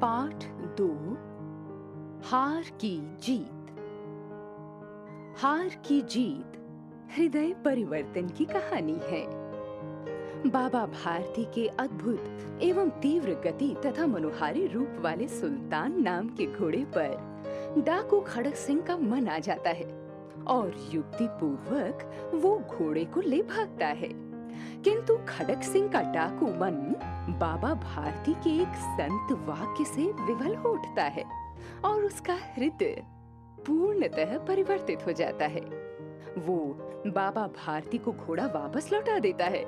पाठ 2। हार की जीत। हार की जीत हृदय परिवर्तन की कहानी है। बाबा भारती के अद्भुत एवं तीव्र गति तथा मनोहारी रूप वाले सुल्तान नाम के घोड़े पर डाकू खड़क सिंह का मन आ जाता है और युक्ति पूर्वक वो घोड़े को ले भागता है। किंतु खड़क सिंह का डाकू मन बाबा भारती के एक संत वाक्य से विवल हो उठता है और उसका हृदय पूर्णतः परिवर्तित हो जाता है। वो बाबा भारती को घोड़ा वापस लौटा देता है।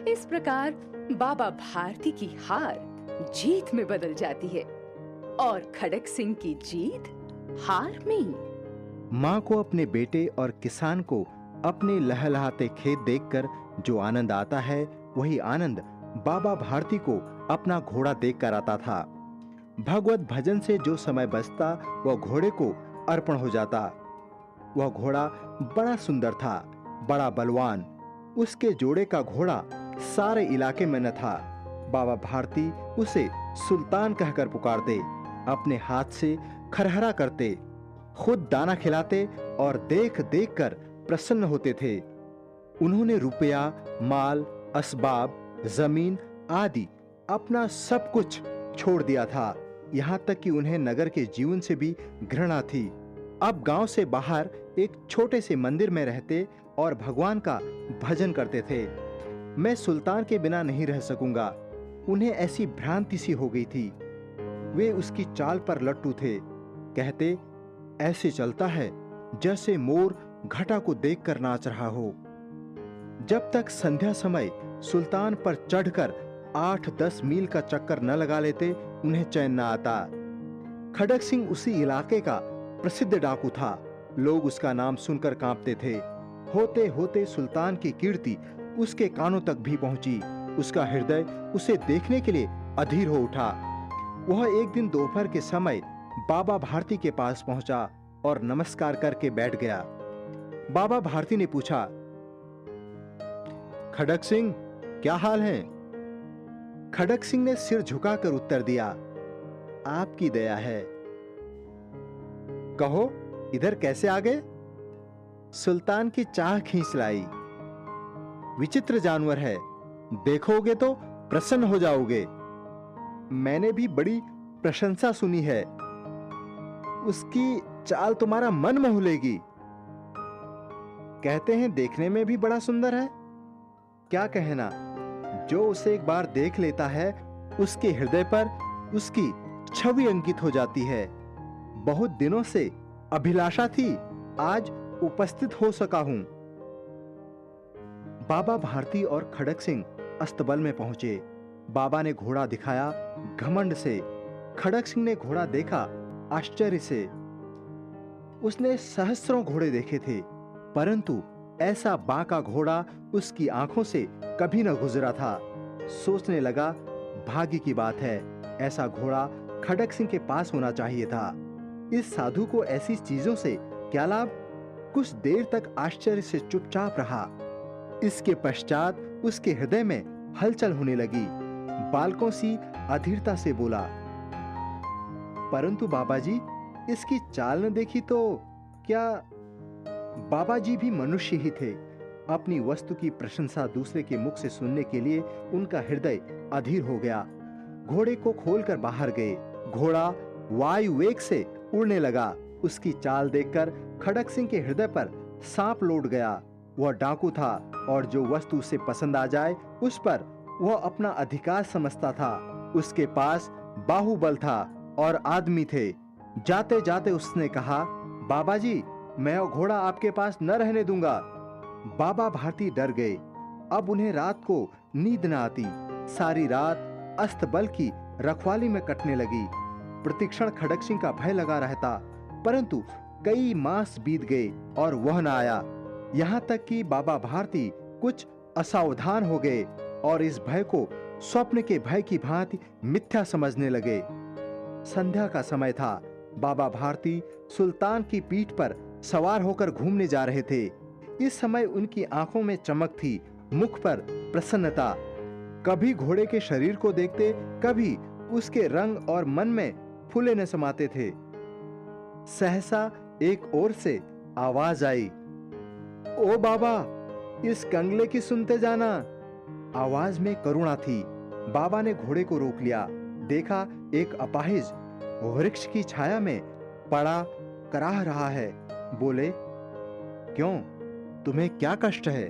इस प्रकार बाबा भारती की हार जीत में बदल जाती है और खड़क सिंह की जीत हार में। माँ को अपने बेटे और किसान को अपने लहलहाते खेत देखकर जो आनंद आता है, वही आनंद बाबा भारती को अपना घोड़ा देखकर आता था। भगवत भजन से जो समय बचता वह घोड़े को अर्पण हो जाता। वह घोड़ा बड़ा सुंदर था, बड़ा बलवान। उसके जोड़े का घोड़ा सारे इलाके में न था। बाबा भारती उसे सुल्तान कहकर पुकारते, अपने हाथ से खरहरा करते, खुद दाना खिलाते और देख देख कर प्रसन्न होते थे। उन्होंने रुपया, माल, असबाब, जमीन आदि अपना सब कुछ छोड़ दिया था। यहाँ तक कि उन्हें नगर के जीवन से भी घृणा थी। अब गांव से बाहर एक छोटे से मंदिर में रहते और भगवान का भजन करते थे। मैं सुल्तान के बिना नहीं रह सकूंगा। उन्हें ऐसी भ्रांति सी हो गई थी। वे उसकी चाल पर लट्टू थे। कहते, ऐसे चलता है जैसे मोर घटा को देखकर नाच रहा हो। जब तक संध्या समय सुल्तान पर चढ़कर 8-10 मील का चक्कर न लगा लेते, उन्हें चैन न आता। खड़क सिंह उसी इलाके का प्रसिद्ध डाकू था। लोग उसका नाम सुनकर कांपते थे। होते होते सुल्तान की कीर्ति उसके कानों तक भी पहुंची। उसका हृदय उसे देखने के लिए अधीर हो उठा। वह एक दिन दोपहर के समय बाबा भारती के पास पहुंचा और नमस्कार करके बैठ गया। बाबा भारती ने पूछा, खड़क सिंह, क्या हाल है? खड़क सिंह ने सिर झुकाकर उत्तर दिया, आपकी दया है। कहो, इधर कैसे आ गए? सुल्तान की चाह खींच लाई। विचित्र जानवर है, देखोगे तो प्रसन्न हो जाओगे। मैंने भी बड़ी प्रशंसा सुनी है। उसकी चाल तुम्हारा मन मोह लेगी। कहते हैं देखने में भी बड़ा सुंदर है। क्या कहना, जो उसे एक बार देख लेता है, उसके हृदय पर उसकी छवि अंकित हो जाती है। बहुत दिनों से अभिलाषा थी, आज उपस्थित हो सका हूं। बाबा भारती और खड़क सिंह अस्तबल में पहुंचे। बाबा ने घोड़ा दिखाया घमंड से। खड़क सिंह ने घोड़ा देखा आश्चर्य से। उसने सहस्रों घोड़े देखे थे, परंतु ऐसा बांका घोड़ा उसकी आंखों से कभी न गुजरा था। सोचने लगा, भाग्य की बात है, ऐसा घोड़ा खड़क सिंह के पास होना चाहिए था। इस साधु को ऐसी चीजों से क्या लाभ? कुछ देर तक आश्चर्य से चुपचाप रहा। इसके पश्चात उसके हृदय में हलचल होने लगी। बालकों सी अधीरता से बोला, परंतु बाबाजी, इसकी चाल न देखी तो क्या? बाबाजी भी मनुष्य ही थे। अपनी वस्तु की प्रशंसा दूसरे के मुख से सुनने के लिए उनका हृदय अधीर हो गया। घोड़े को खोलकर बाहर गए। घोड़ा वायु वेग से उड़ने लगा। उसकी चाल देखकर खड़क सिंह के हृदय पर सांप लौट गया। वह डाकू था और जो वस्तु उसे पसंद आ जाए उस पर वह अपना अधिकार समझता था। उसके पास बाहुबल था और आदमी थे। जाते जाते उसने कहा, बाबाजी, मैं और घोड़ा आपके पास न रहने दूंगा। बाबा भारती डर गए। अब उन्हें रात को नींद न आती। सारी रात अस्तबल की रखवाली में कटने लगी। प्रतिक्षण खड़क सिंह का भय लगा रहता, परंतु कई मास बीत गए और वह न आया। यहाँ तक कि बाबा भारती कुछ असावधान हो गए और इस भय को स्वप्न के भय की भांति मिथ्या समझने लगे। संध्या का समय था। बाबा भारती सुल्तान की पीठ पर सवार होकर घूमने जा रहे थे। इस समय उनकी आंखों में चमक थी, मुख पर प्रसन्नता। कभी घोड़े के शरीर को देखते, कभी उसके रंग और मन में फूले न समाते थे। सहसा एक ओर से आवाज आई, ओ बाबा, इस कंगले की सुनते जाना। आवाज में करुणा थी। बाबा ने घोड़े को रोक लिया। देखा एक अपाहिज वृक्ष की छाया में पड़ा कराह रहा है। बोले, क्यों, तुम्हें क्या कष्ट है?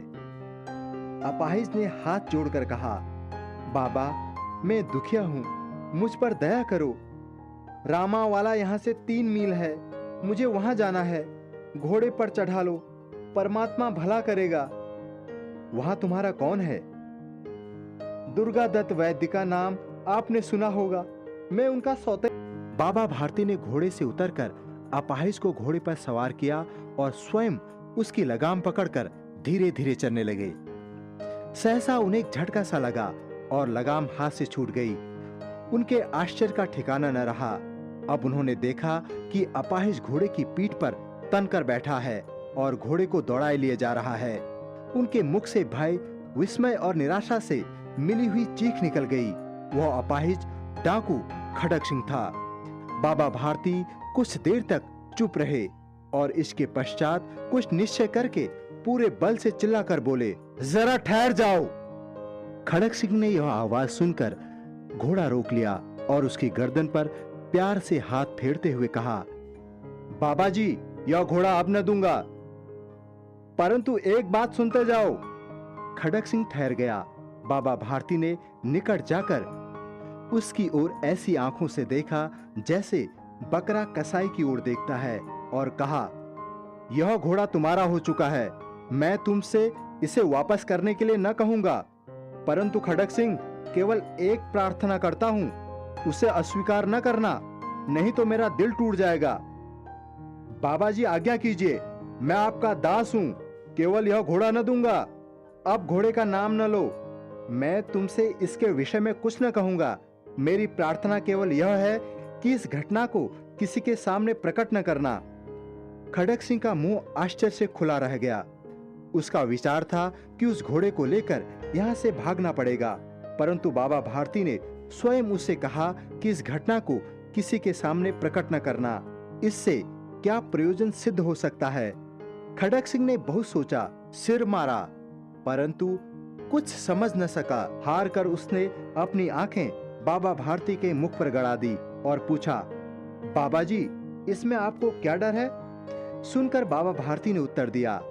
अपाहिज ने हाथ जोड़कर कहा, बाबा, मैं दुखिया हूं, मुझ पर दया करो। रामा वाला यहां से 3 मील है, मुझे वहां जाना है। घोड़े पर चढ़ा लो, परमात्मा भला करेगा। वहां तुम्हारा कौन है? दुर्गा दत्त वैद्य का नाम आपने सुना होगा, मैं उनका सौते। बाबा भारती ने घोड़े से उतरकर अपाहिज को घोड़े पर सवार किया और स्वयं उसकी लगाम पकड़कर धीरे धीरे चलने लगे। सहसा उन्हें एक झटका सा लगा और लगाम हाथ से छूट गई। उनके आश्चर्य का ठिकाना न रहा। अब उन्होंने देखा कि अपाहिज घोड़े की पीठ पर तनकर बैठा है और घोड़े को दौड़ाए लिए जा रहा है। उनके मुख से भय, विस्मय और निराशा से मिली हुई चीख निकल गई। वह अपाहिज डाकू खड़क सिंह था। बाबा भारती कुछ देर तक चुप रहे और इसके पश्चात कुछ निश्चय करके पूरे बल से चिल्लाकर बोले, जरा ठहर जाओ। खड़क सिंह ने यह आवाज सुनकर घोड़ा रोक लिया और उसकी गर्दन पर प्यार से हाथ फेरते हुए कहा, बाबा जी, यह घोड़ा अब न दूंगा, परंतु एक बात सुनते जाओ। खड़क सिंह ठहर गया। बाबा भारती ने निकट जाकर उसकी ओर ऐसी आंखों से देखा जैसे बकरा कसाई की ओर देखता है और कहा, यह घोड़ा तुम्हारा हो चुका है। मैं तुमसे इसे वापस करने के लिए न कहूंगा, परंतु खड़क सिंह, केवल एक प्रार्थना करता हूं, उसे अस्वीकार न करना, नहीं तो मेरा दिल टूट जाएगा। बाबा जी, आज्ञा कीजिए, मैं आपका दास हूं, केवल यह घोड़ा न दूंगा। अब घोड़े का नाम न लो। मैं तुमसे इसके विषय में कुछ न कहूंगा। मेरी प्रार्थना केवल यह है कि इस घटना को किसी के सामने प्रकट न करना। खड़क सिंह का मुंह आश्चर्य से खुला रह गया। उसका विचार था कि उस घोड़े को लेकर यहां से भागना पड़ेगा, परंतु बाबा भारती ने स्वयं उससे कहा कि इस घटना को किसी के सामने प्रकट न करना। इससे क्या प्रयोजन सिद्ध हो सकता है? खड़क सिंह ने बहुत सोचा, सिर मारा, परंतु कुछ समझ न सका। हार कर उसने अपनी आंखें बाबा भारती के मुख पर गड़ा दी और पूछा, बाबा जी, इसमें आपको क्या डर है? सुनकर बाबा भारती ने उत्तर दिया,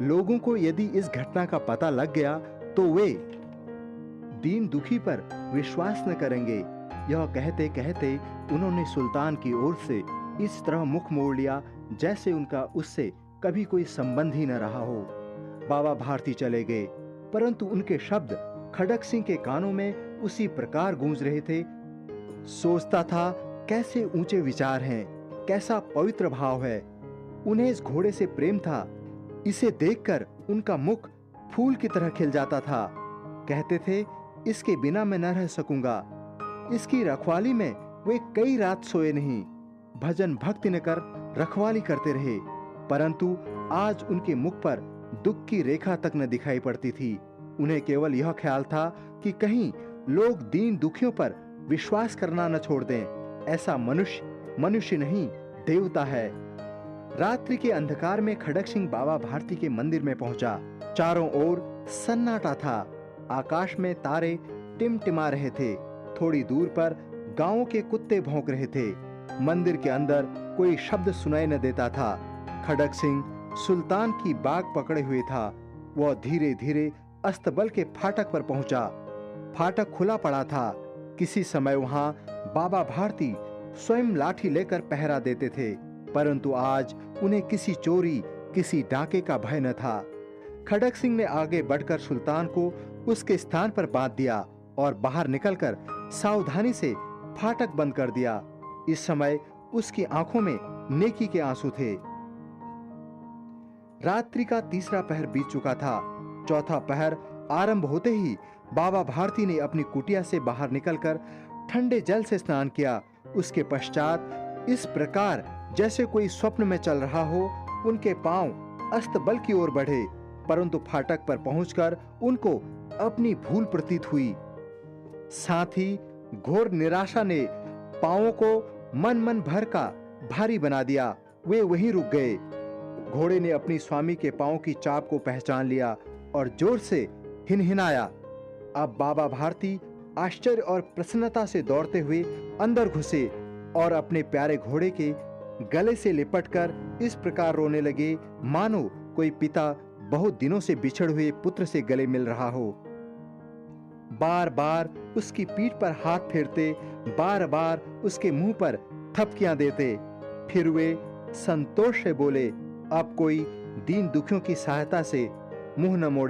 लोगों को यदि इस घटना का पता लग गया तो वे दीन दुखी पर विश्वास न करेंगे। यह कहते कहते उन्होंने सुल्तान की ओर से इस तरह मुख मोड़ लिया जैसे उनका उससे कभी कोई संबंध ही न रहा हो। बाबा भारती चले गए, परंतु उनके शब्द खड़क सिंह के कानों में उसी प्रकार गूंज रहे थे। सोचता था, कैसे ऊंचे विचार हैं, कैसा पवित्र भाव है। उन्हें इस घोड़े से प्रेम था। इसे देखकर उनका मुख फूल की तरह खिल जाता था। कहते थे, इसके बिना मैं न रह सकूंगा। इसकी रखवाली में वे कई रात सोए नहीं, भजन भक्ति न कर रखवाली करते रहे, परंतु आज उनके मुख पर दुख की रेखा तक न दिखाई पड़ती थी। उन्हें केवल यह ख्याल था कि कहीं लोग दीन दुखियों पर विश्वास करना न छोड़ दें। ऐसा मनुष्य नहीं, देवता है। रात्रि के अंधकार में खड़क सिंह बाबा भारती के मंदिर में पहुंचा। चारों ओर सन्नाटा था। आकाश में तारे टिमटिमा रहे थे। थोड़ी दूर पर गांवों के कुत्ते भौंक रहे थे। मंदिर के अंदर कोई शब्द सुनाई न देता था। खड़क सिंह सुल्तान की बाग पकड़े हुए था। वह धीरे धीरे अस्तबल के फाटक पर पहुंचा। फाटक खुला पड़ा था। किसी समय वहां बाबा भारती स्वयं लाठी लेकर पहरा देते थे, परंतु आज उन्हें किसी चोरी, किसी डाके का भय न था। खड़क सिंह ने आगे बढ़कर सुल्तान को उसके स्थान पर बांध दिया और बाहर निकलकर सावधानी से फाटक बंद कर दिया। इस समय उसकी आंखों में नेकी के आंसू थे। रात्रि का तीसरा पहर बीत चुका था। चौथा पहर आरंभ होते ही बाबा भारती ने अपनी कुटिया से बाहर निकलकर ठंडे जल से स्नान किया। उसके पश्चात इस प्रकार जैसे कोई स्वप्न में चल रहा हो, उनके पांव अस्तबल की ओर बढ़े, परंतु फाटक पर पहुंचकर उनको अपनी भूल प्रतीत हुई। साथ ही घोर निराशा ने पांवों को मन मन भर का भारी बना दिया। वे वहीं रुक गए। घोड़े ने अपनी स्वामी के पांव की चाप को पहचान लिया और जोर से हिनहिनाया। अब बाबा भारती आश्चर्य और प्रसन्नता से दौड़ते हुए अंदर घुसे और अपने प्यारे घोड़े के गले से लिपटकर इस प्रकार रोने लगे मानो कोई पिता बहुत दिनों से बिछड़ हुए पुत्र से गले मिल रहा हो। बार बार उसकी पीठ पर हाथ फेरते, बार बार उसके मुंह पर थपकियां देते। फिर वे संतोष से बोले, अब कोई दीन दुखियों की सहायता से मुंह न मोड़े।